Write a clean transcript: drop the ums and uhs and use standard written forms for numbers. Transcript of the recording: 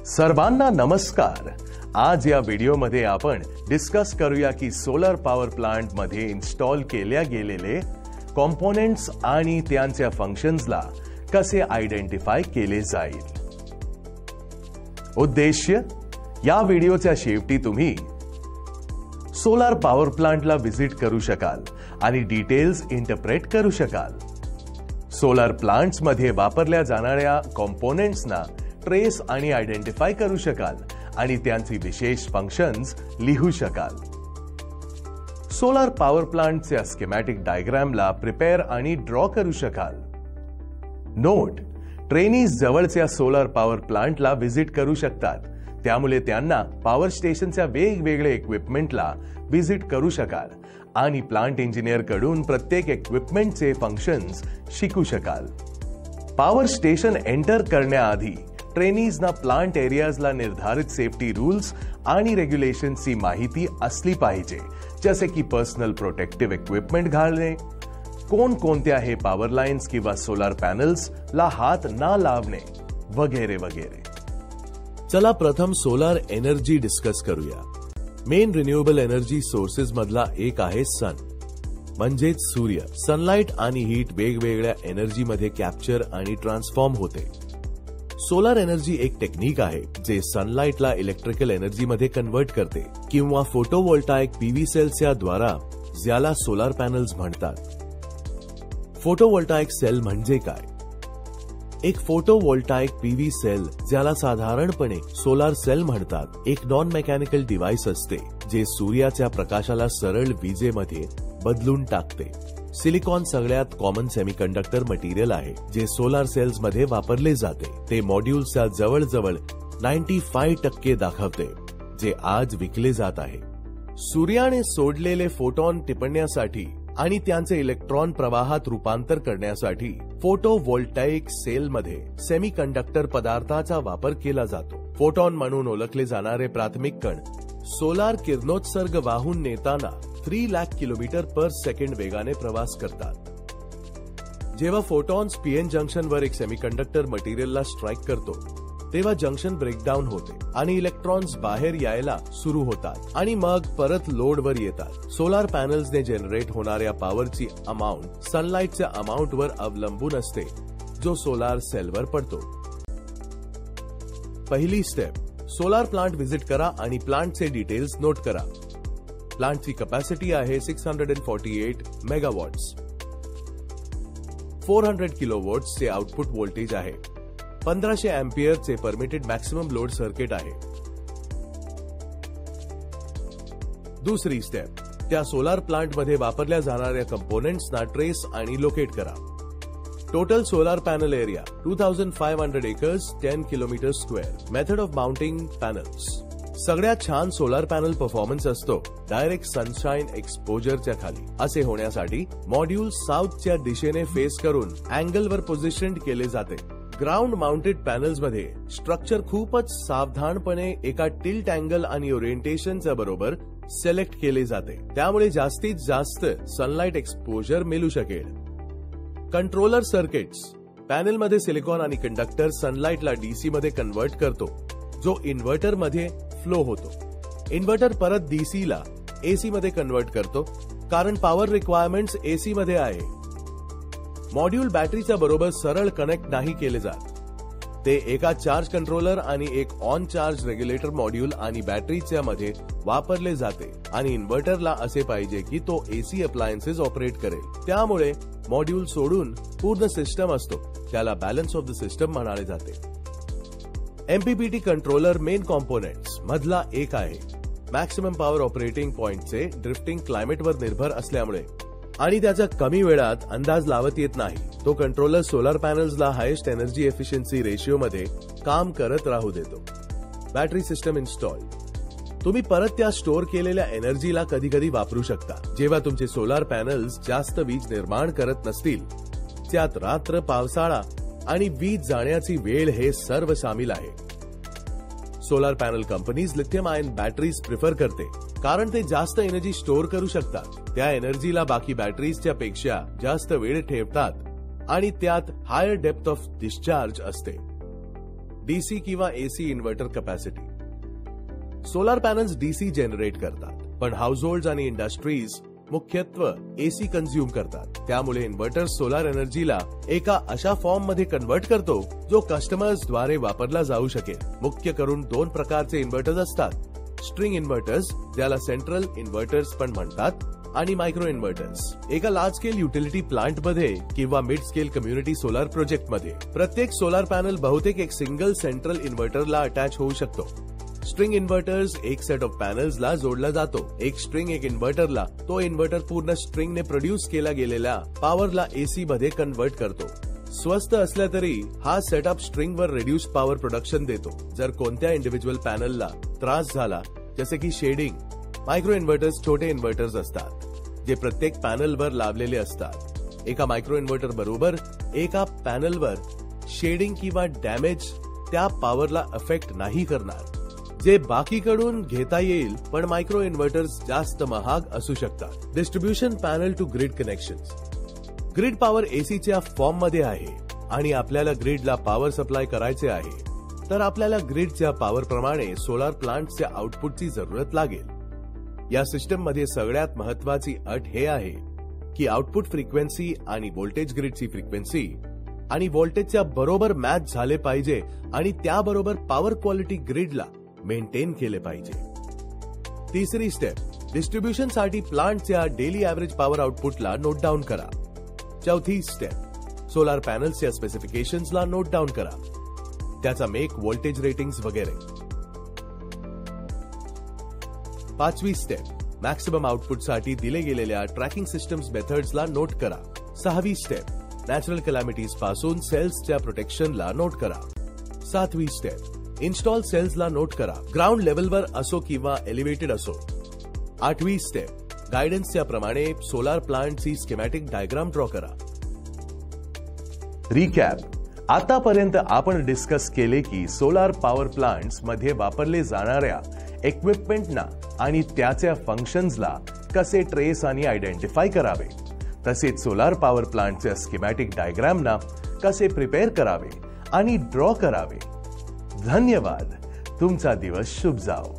सर्वांना नमस्कार। आज या व्हिडिओमध्ये आपण डिस्कस करूया की सोलर पॉवर प्लांट मध्ये इन्स्टॉल केल्या गेलेले कॉम्पोनेंट्स आणि त्यांच्या फंक्शन्सला कसे आयडेंटिफाय केले जाईल। उद्देश्य, या व्हिडिओच्या शेवटी तुम्ही सोलर पॉवर प्लांटला व्हिजिट करू शकाल आणि डिटेल्स इंटरप्रेट करू शकाल। सोलर प्लांट्स मध्ये वापरल्या जाणाऱ्या कॉम्पोनेंट्सना ट्रेस आणि आयडेंटिफाय करू शकाल आणि त्यांची विशेष फंक्शन्स लिहू शकाल। सोलर पॉवर प्लांटच्या स्कीमॅटिक डायग्रामला प्रिपेअर आणि ड्रॉ करू शकाल। नोट, ट्रेनीज जवळच्या सोलर पॉवर प्लांटला व्हिजिट करू शकतात, त्यामुळे त्यांना पॉवर स्टेशनच्या वेगवेगळे इक्विपमेंटला व्हिजिट करू शकाल आणि प्लांट इंजिनियर कडून प्रत्येक इक्विपमेंटचे फंक्शन्स शिकू शकाल। पॉवर स्टेशन एंटर करण्याआधी ट्रेनीजना प्लांट एरियाजला निर्धारित सेफ्टी रूल्स आणि रेग्युलेशन्सची माहिती असली पाहिजे, जसे की पर्सनल प्रोटेक्टिव्ह इक्विपमेंट घालणे, कोणकोणत्या हे पॉवर लाईन्स किंवा सोलर पॅनल्स ला हात ना लावणे वगैरे वगैरे। चला प्रथम सोलर एनर्जी डिस्कस करूया। मेन रिन्युएबल एनर्जी सोर्सेस मधला एक आहे सन, म्हणजेच सूर्य। सनलाइट आणि हीट वेगवेगळ्या एनर्जी मध्ये कॅप्चर आणि ट्रान्सफॉर्म होते। सोलर एनर्जी एक टेक्निक आहे जे सनलाइटला इलेक्ट्रिकल एनर्जी मध्ये कन्वर्ट करते किंवा फोटोवोल्टाइक पीव्ही सेल्सच्या द्वारा, ज्याला सोलर पॅनल्स म्हणतात। फोटोवोल्टाइक सेल म्हणजे काय? एक फोटोवोल्टाइक पीव्ही सेल, ज्याला साधारणपणे सोलर सेल म्हणतात, एक नॉन मेकॅनिकल डिव्हाइस असते जे सूर्याच्या प्रकाशाला सरळ विजेमध्ये बदलून टाकते। सिलिकॉन सगळ्यात कॉमन सेमीकंडक्टर मटेरियल आहे जे सोलर सेल्स मध्ये वापरले जाते। ते मॉड्यूल्सच्या जवळजवळ 95% दाखवते, जे आज विकले जात आहे। सूर्याने सोडलेले फोटॉन टिपण्यासाठी आणि त्यांचे इलेक्ट्रॉन प्रवाहात रूपांतर करण्यासाठी फोटोवोल्टाइक सेलमध्ये सेमीकंडक्टर पदार्थाचा वापर केला जातो। फोटॉन म्हणून ओळखले जाणारे प्राथमिक कण सोलार किरणोत्सर्ग वाहून नेताना 3 लाख किलोमीटर पर सेकंड वेगाने प्रवास करतात। जेव्हा फोटॉन्स पीएन जंक्शन वर एक सेमीकंडक्टर मटेरियलला स्ट्राइक करतो, तेव्हा जंक्शन ब्रेकडाऊन होते आणि इलेक्ट्रॉन्स बाहेर यायला सुरू होतात आणि मग परत लोडवर येतात। सोलर पॅनल्सने जनरेट होणाऱ्या पॉवरची अमाउंट सनलाइटच्या अमाउंटवर अवलंबून असते, जो सोलर सेलवर पडतो। पहिली स्टेप, सोलर प्लांट व्हिजिट करा आणि प्लांटचे डिटेल्स नोट करा। प्लांटची कॅपॅसिटी आहे 648 मेगावॉट्स। 400 किलोवॉट्स चे आउटपुट व्होल्टेज आहे। 1500 अँपिअर चे परमिटेड मॅक्सिमम लोड सर्किट आहे। दुसरी स्टेप, त्या सोलर प्लांट मध्ये वापरल्या जाणाऱ्या कंपोनेंट्सना ट्रेस आणि लोकेट करा। Total solar panel area 2500 acres, 10 kilometre square. Method of mounting panels. सगळ्यात छान सोलर पॅनल परफॉर्मन्स असतो डायरेक्ट सनशाईन एक्सपोजरच्या खाली। असे होण्यासाठी मॉड्यूल साऊथच्या दिशेने फेस करून अँगलवर पोझिशन्ड केले जाते। ग्राउंड माउंटेड पॅनल्स मध्ये स्ट्रक्चर खूपच सावधानपणे एका टिल्ट अँगल आणि ओरिएंटेशनच्या बरोबर सिलेक्ट केले जाते, त्यामुळे जास्तीत जास्त सनलाइट एक्सपोजर मिळू शकेल। Controller circuits. पॅनल मध्ये सिलिकॉन आणि कंडक्टर सनलाइटला डीसी मध्ये कन्वर्ट करतो, जो इन्व्हर्टर मध्ये फ्लो होतो। इन्व्हर्टर परत डीसी ला एसी मध्ये कन्वर्ट करतो, कारण पॉवर रिक्वायरमेंट्स एसी मध्ये आहे। मॉड्यूल बॅटरीच्या बरोबर सरळ कनेक्ट नाही केले जात, ते एका चार्ज कंट्रोलर आणि एक ऑन चार्ज रेग्युलेटर मॉड्यूल आणि बॅटरीच्या मध्ये वापरले जाते आणि इन्व्हर्टरला असे पाहिजे की तो एसी अप्लायन्सेस ऑपरेट करेल, त्यामुळे मॉड्यूल सोडून पूर्ण सिस्टम असतो, त्याला बॅलन्स ऑफ द सिस्टम म्हणाले जाते। एमपीपीटी कंट्रोलर मेन कॉम्पोनेंट्स मधला एक आहे। मॅक्सिमम पॉवर ऑपरेटिंग पॉइंटचे ड्रिफ्टिंग क्लायमेटवर निर्भर असल्यामुळे आणि त्याचा कमी वेळात अंदाज लावत येत नाही, तो कंट्रोलर सोलर पॅनल्सला हायेस्ट एनर्जी एफिशियन्सी रेशिओ मध्ये काम करत राहू देतो। Battery system install. तुम्ही परत त्या स्टोअर केलेल्या एनर्जीला कधी कधी वापरू शकता, जेव्हा तुमचे सोलर पॅनल्स जास्त वीज निर्माण करत नसतील। त्यात रात्र, पावसाळा आणि वीज जाण्याची वेळ हे सर्व सामील आहे। Solar panel companies lithium ion batteries prefer करते, कारण ते जास्त एनर्जी स्टोअर करू शकतात, त्या एनर्जीला बाकी बॅटरीजच्या पेक्षा जास्त वेळ ठेवतात आणि त्यात हायर डेप्थ ऑफ डिस्चार्ज असते। डीसी किंवा AC inverter capacity. Solar panels DC generate करतात, पण हाऊसहोल्ड आणि इंडस्ट्रीज मुख्यत्वे एसी कंझ्युम करतात. त्यामुळे इन्व्हर्टर सोलार एनर्जीला एका अशा फॉर्म मध्ये कन्व्हर्ट करतो जो कस्टमर्स द्वारे वापरला जाऊ शकेल. मुख्य करून दोन प्रकारचे इन्व्हर्टर्स असतात: स्ट्रिंग इन्व्हर्टर्स, ज्याला सेंट्रल इन्व्हर्टर्स पण म्हणतात, आणि मायक्रो इन्व्हर्टर्स. एका लार्ज स्केल युटिलिटी प्लांट मध्ये किंवा mid scale community solar project मध्ये प्रत्येक सोलार पॅनल बहुतेक एक सिंगल सेंट्रल इन्व्हर्टरला अटॅच होऊ शकतो. स्ट्रिंग इन्व्हर्टर्स एक सेट ऑफ पॅनल्सला जोडला जातो. एक स्ट्रिंग एक इन्व्हर्टरला, तो इन्व्हर्टर पूर्ण स्ट्रिंगने प्रोड्यूस केला गेलेल्या पॉवरला एसी मध्ये कन्व्हर्ट करतो. स्वस्त असला तरी हा सेटअप स्ट्रिंगवर रिड्यूस पॉवर प्रोडक्शन देतो. जर कोणत्या इंडिव्हिज्युअल पॅनलला त्रास झाला, जसे की शेडिंग, मायक्रो इन्व्हर्टर्स छोटे इन्व्हर्टर्स असतात जे प्रत्येक पॅनलवर लावलेले असतात. एका मायक्रो इन्व्हर्टर बरोबर एका पॅनलवर शेडिंग किंवा डॅमेज त्या पॉवरला अफेक्ट नाही करणार, जे बाकीकडून घेता येईल. पण मायक्रो इन्व्हर्टर्स जास्त महाग असू शकतात. Distribution panel to grid connections. Grid power एसीच्या फॉर्म मध्ये आहे आणि आपल्याला ग्रिडला पॉवर सप्लाय करायचे आहे, तर आपल्याला ग्रिडच्या पॉवर प्रमाणे सोलार प्लांटच्या आउटपुटची जरूरत लागेल. या सिस्टम मध्ये सगळ्यात महत्वाची अट हे आहे की आउटपुट फ्रिक्वेन्सी आणि व्होल्टेज ग्रिडची फ्रिक्वेन्सी आणि व्होल्टेजच्या बरोबर मॅच झाले पाहिजे आणि त्याबरोबर पॉवर क्वालिटी ग्रिडला मेंटेन केले पाहिजे. तिसरी स्टेप, डिस्ट्रीब्युशन साठी प्लांटच्या डेली ऍव्हरेज पॉवर आउटपुटला नोट डाऊन करा. चौथी स्टेप, सोलार पॅनल्सच्या स्पेसिफिकेशन्सला नोट डाऊन करा, त्याचा मेक, व्होल्टेज रेटिंग्स वगैरे. पाचवी स्टेप, मॅक्सिमम आउटपुटसाठी दिले गेलेल्या ट्रॅकिंग सिस्टम्स मेथड्सला नोट करा. सहावी स्टेप, नॅचरल कॅलॅमिटीज पासून सेल्सच्या प्रोटेक्शनला नोट करा. सातवी स्टेप, इन्स्टॉल सेल्सला नोट करा, ग्राउंड लेवलवर असो किंवा एलिव्हेटेड असो. आठवी स्टेप, गायडन्सच्या प्रमाणे सोलार प्लांटची स्कीमॅटिक डायग्राम ड्रॉ करा. रिकॅप. आतापर्यंत आपण डिस्कस केले की सोलार पॉवर प्लांट्स मध्ये वापरले जाणाऱ्या इक्विपमेंटना आणि त्याच्या फंक्शन्सला कसे ट्रेस आणि आयडेंटिफाय करावे, तसेच सोलार पॉवर प्लांटच्या स्कीमॅटिक डायग्रामना कसे प्रिपेअर करावे आणि ड्रॉ करावे. धन्यवाद. तुमचा दिवस शुभ जाओ.